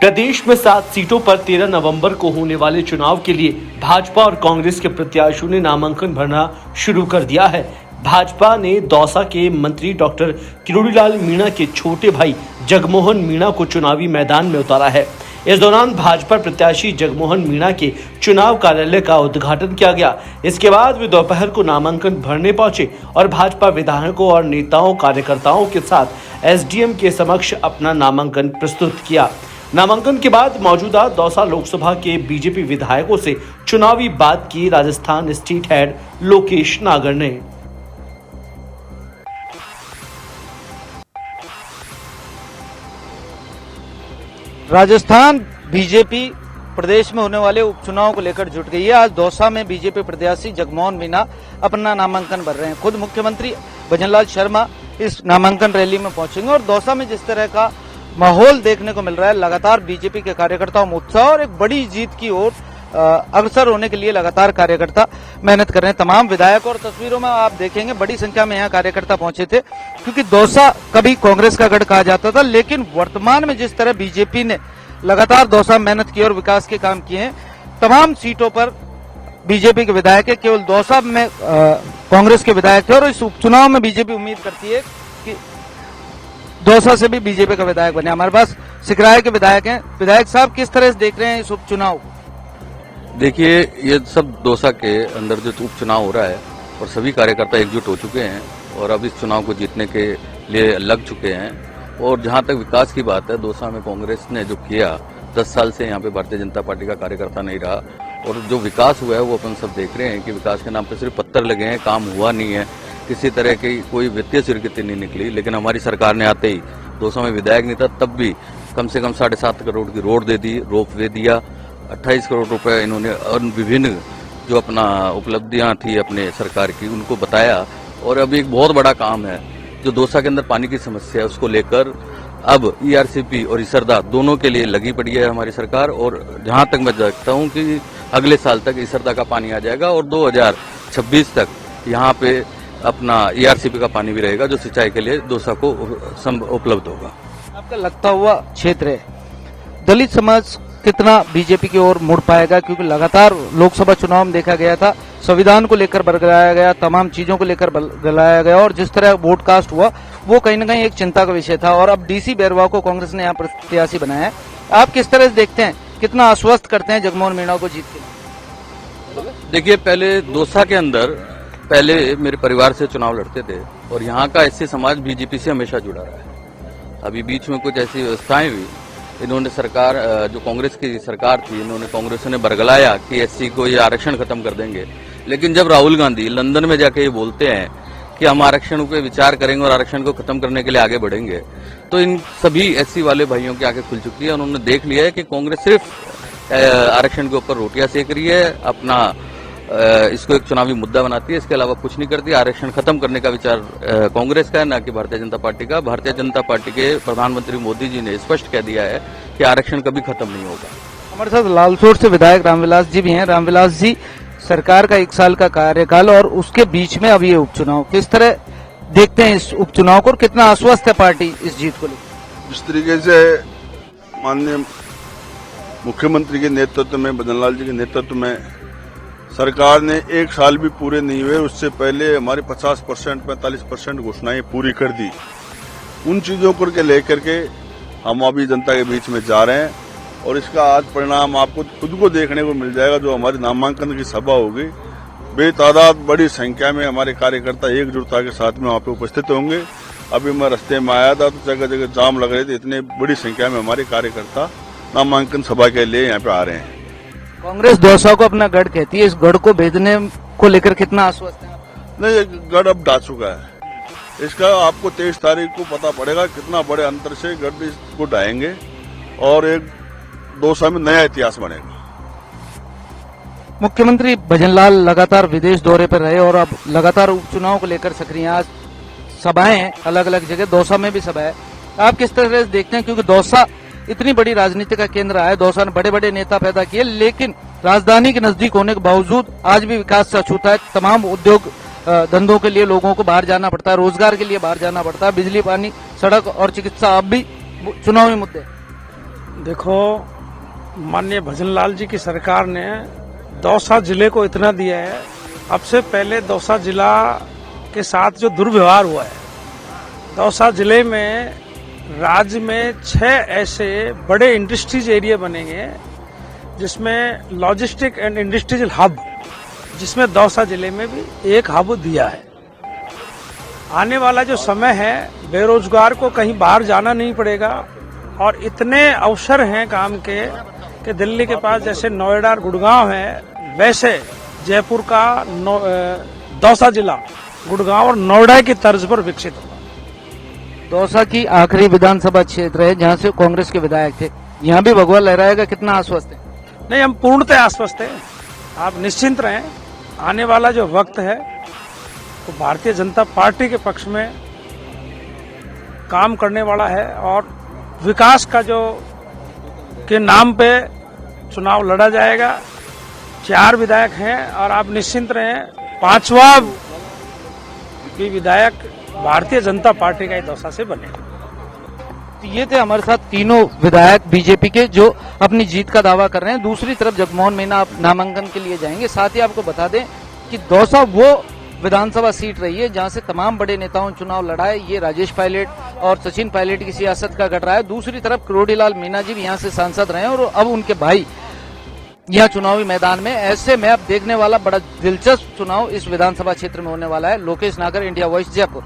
प्रदेश में 7 सीटों पर 13 नवंबर को होने वाले चुनाव के लिए भाजपा और कांग्रेस के प्रत्याशियों ने नामांकन भरना शुरू कर दिया है। भाजपा ने दौसा के मंत्री डॉक्टर किरोड़ीलाल मीणा के छोटे भाई जगमोहन मीणा को चुनावी मैदान में उतारा है। इस दौरान भाजपा प्रत्याशी जगमोहन मीणा के चुनाव कार्यालय का उद्घाटन किया गया। इसके बाद वे दोपहर को नामांकन भरने पहुंचे और भाजपा विधायकों और नेताओं कार्यकर्ताओं के साथ एसडीएम के समक्ष अपना नामांकन प्रस्तुत किया। नामांकन के बाद मौजूदा दौसा लोकसभा के बीजेपी विधायकों से चुनावी बात की राजस्थान स्टेट हेड लोकेश नागर ने। राजस्थान बीजेपी प्रदेश में होने वाले उपचुनाव को लेकर जुट गई है। आज दौसा में बीजेपी प्रत्याशी जगमोहन मीणा अपना नामांकन भर रहे हैं। खुद मुख्यमंत्री भजनलाल शर्मा इस नामांकन रैली में पहुंचेंगे और दौसा में जिस तरह का माहौल देखने को मिल रहा है, लगातार बीजेपी के कार्यकर्ताओं में उत्साह और एक बड़ी जीत की ओर अग्रसर होने के लिए लगातार कार्यकर्ता मेहनत कर रहे हैं। तमाम विधायक और तस्वीरों में आप देखेंगे बड़ी संख्या में यहाँ कार्यकर्ता पहुंचे थे, क्योंकि दौसा कभी कांग्रेस का गढ़ कहा जाता था, लेकिन वर्तमान में जिस तरह बीजेपी ने लगातार दौसा में मेहनत की और विकास के काम किए हैं, तमाम सीटों पर बीजेपी के विधायक है। केवल दौसा में कांग्रेस के विधायक थे और इस उपचुनाव में बीजेपी उम्मीद करती है कि दौसा से भी बीजेपी का विधायक बने। हमारे पास सिकराय के विधायक हैं। विधायक साहब, किस तरह से देख रहे हैं इस उपचुनाव? देखिए, ये सब दौसा के अंदर जो उपचुनाव हो रहा है और सभी कार्यकर्ता एकजुट हो चुके हैं और अब इस चुनाव को जीतने के लिए लग चुके हैं। और जहां तक विकास की बात है, दौसा में कांग्रेस ने जो किया, 10 साल से यहाँ पे भारतीय जनता पार्टी का कार्यकर्ता नहीं रहा और जो विकास हुआ है वो अपन सब देख रहे हैं कि विकास के नाम पे सिर्फ पत्थर लगे हैं, काम हुआ नहीं है, किसी तरह की कोई वित्तीय स्वीकृति नहीं निकली। लेकिन हमारी सरकार ने आते ही, दौसा में विधायक नहीं था तब भी, कम से कम 7.5 करोड़ की रोड दे दी, रोपवे दिया, 28 करोड़ रुपए इन्होंने और विभिन्न जो अपना उपलब्धियां थी अपने सरकार की उनको बताया। और अभी एक बहुत बड़ा काम है जो दौसा के अंदर पानी की समस्या है, उसको लेकर अब ईआरसीपी और इसरदा दोनों के लिए लगी पड़ी है हमारी सरकार। और जहां तक मैं देखता हूं कि अगले साल तक इसरदा का पानी आ जाएगा और 2026 तक यहाँ पे अपना ईआरसीपी का पानी भी रहेगा, जो सिंचाई के लिए दौसा को उपलब्ध होगा। आपका लगता हुआ क्षेत्र है, दलित समाज कितना बीजेपी की ओर मुड़ पाएगा? क्योंकि लगातार लोकसभा चुनाव में देखा गया था, संविधान को लेकर बरगलाया गया, तमाम चीजों को लेकर बरगलाया गया और जिस तरह वोट कास्ट हुआ वो कहीं न कहीं एक चिंता का विषय था। और अब डीसी बैरवा को कांग्रेस ने यहाँ प्रत्याशी बनाया है। आप किस तरह से देखते हैं, कितना आश्वस्त करते हैं जगमोहन मीणा को जीत के? देखिए, पहले दौसा के अंदर मेरे परिवार से चुनाव लड़ते थे और यहाँ का एससी समाज बीजेपी से हमेशा जुड़ा रहा है। अभी बीच में कुछ ऐसी व्यवस्थाएं हुई, इन्होंने सरकार, जो कांग्रेस की सरकार थी, इन्होंने कांग्रेस ने बरगलाया कि एससी को ये आरक्षण खत्म कर देंगे। लेकिन जब राहुल गांधी लंदन में जाके ये बोलते हैं कि हम आरक्षण पे विचार करेंगे और आरक्षण को खत्म करने के लिए आगे बढ़ेंगे, तो इन सभी एससी वाले भाइयों की आंखें खुल चुकी है। उन्होंने देख लिया है कि कांग्रेस सिर्फ आरक्षण के ऊपर रोटियां सेक रही है, अपना इसको एक चुनावी मुद्दा बनाती है, इसके अलावा कुछ नहीं करती। आरक्षण खत्म करने का विचार कांग्रेस का है, न कि भारतीय जनता पार्टी का। भारतीय जनता पार्टी के प्रधानमंत्री मोदी जी ने स्पष्ट कह दिया है कि आरक्षण कभी खत्म नहीं होगा। हमारे साथ लालसोट से विधायक रामविलास जी भी हैं। रामविलास जी, सरकार का 1 साल का कार्यकाल और उसके बीच में अब ये उपचुनाव, किस तरह देखते हैं इस उपचुनाव को और कितना आश्वस्त है पार्टी इस जीत को लेकर? जिस तरीके से माननीय मुख्यमंत्री के नेतृत्व में, भजनलाल जी के नेतृत्व में सरकार ने 1 साल भी पूरे नहीं हुए, उससे पहले हमारी 50%, 45% घोषणाएं पूरी कर दी। उन चीजों को लेकर के हम अभी जनता के बीच में जा रहे हैं और इसका आज परिणाम आपको खुद को देखने को मिल जाएगा। जो हमारी नामांकन की सभा होगी, बेतादाद बड़ी संख्या में हमारे कार्यकर्ता एकजुटता के साथ में वहां पे उपस्थित होंगे। अभी मैं रास्ते में आया था तो जगह जगह जाम लग रहे थे, इतने बड़ी संख्या में हमारे कार्यकर्ता नामांकन सभा के लिए यहाँ पे आ रहे हैं। कांग्रेस दौसा को अपना गढ़ कहती है, इस गढ़ को भेदने को लेकर कितना आश्वस्त है? नहीं, ये गढ़ अब ढा चुका है। इसका आपको 23 तारीख को पता पड़ेगा कितना बड़े अंतर से गढ़ को ढाएंगे और एक दौसा में नया इतिहास बनेगा। मुख्यमंत्री भजनलाल लगातार विदेश दौरे पर रहे और अब लगातार उपचुनाव को लेकर सक्रिय। आज सभाएं हैं अलग अलग जगह, दौसा में भी सभा है। आप किस तरह से देखते हैं, क्योंकि दौसा इतनी बड़ी राजनीति का केंद्र है, दौसा ने बड़े बड़े नेता पैदा किए, लेकिन राजधानी के नजदीक होने के बावजूद आज भी विकास से अछूता है। तमाम उद्योग धंधों के लिए लोगों को बाहर जाना पड़ता है, रोजगार के लिए बाहर जाना पड़ता है, बिजली, पानी, सड़क और चिकित्सा अब भी चुनावी मुद्दे। देखो, माननीय भजनलाल जी की सरकार ने दौसा जिले को इतना दिया है। अब से पहले दौसा जिला के साथ जो दुर्व्यवहार हुआ है, दौसा जिले में राज्य में 6 ऐसे बड़े इंडस्ट्रीज एरिया बनेंगे जिसमें लॉजिस्टिक एंड इंडस्ट्रियल हब, जिसमें दौसा जिले में भी एक हब दिया है। आने वाला जो समय है, बेरोजगार को कहीं बाहर जाना नहीं पड़ेगा और इतने अवसर हैं काम के कि दिल्ली के पास जैसे नोएडा और गुड़गांव है, वैसे जयपुर का दौसा जिला गुड़गांव और नोएडा की तर्ज पर विकसित होगा। दौसा की आखिरी विधानसभा क्षेत्र है जहां से कांग्रेस के विधायक थे, यहां भी भगवा लहराएगा, कितना आश्वस्त है? नहीं, हम पूर्णतः आश्वस्त हैं। आप निश्चिंत रहें, आने वाला जो वक्त है तो भारतीय जनता पार्टी के पक्ष में काम करने वाला है और विकास का जो के नाम पे चुनाव लड़ा जाएगा। 4 विधायक हैं और आप निश्चिंत रहें, 5वां भी विधायक भारतीय जनता पार्टी का ही दौसा से बनेगा। तो ये थे हमारे साथ तीनों विधायक बीजेपी के जो अपनी जीत का दावा कर रहे हैं। दूसरी तरफ जगमोहन मीना नामांकन के लिए जाएंगे। साथ ही आपको बता दें कि दौसा वो विधानसभा सीट रही है जहां से तमाम बड़े नेताओं ने चुनाव लड़ाए। ये राजेश पायलट और सचिन पायलट की सियासत का गढ़ रहा है। दूसरी तरफ किरोड़ीलाल मीना जी भी यहाँ से सांसद रहे और अब उनके भाई यह चुनावी मैदान में। ऐसे में अब देखने वाला बड़ा दिलचस्प चुनाव इस विधानसभा क्षेत्र में होने वाला है। लोकेश नागर, इंडिया वॉइस, जयपुर।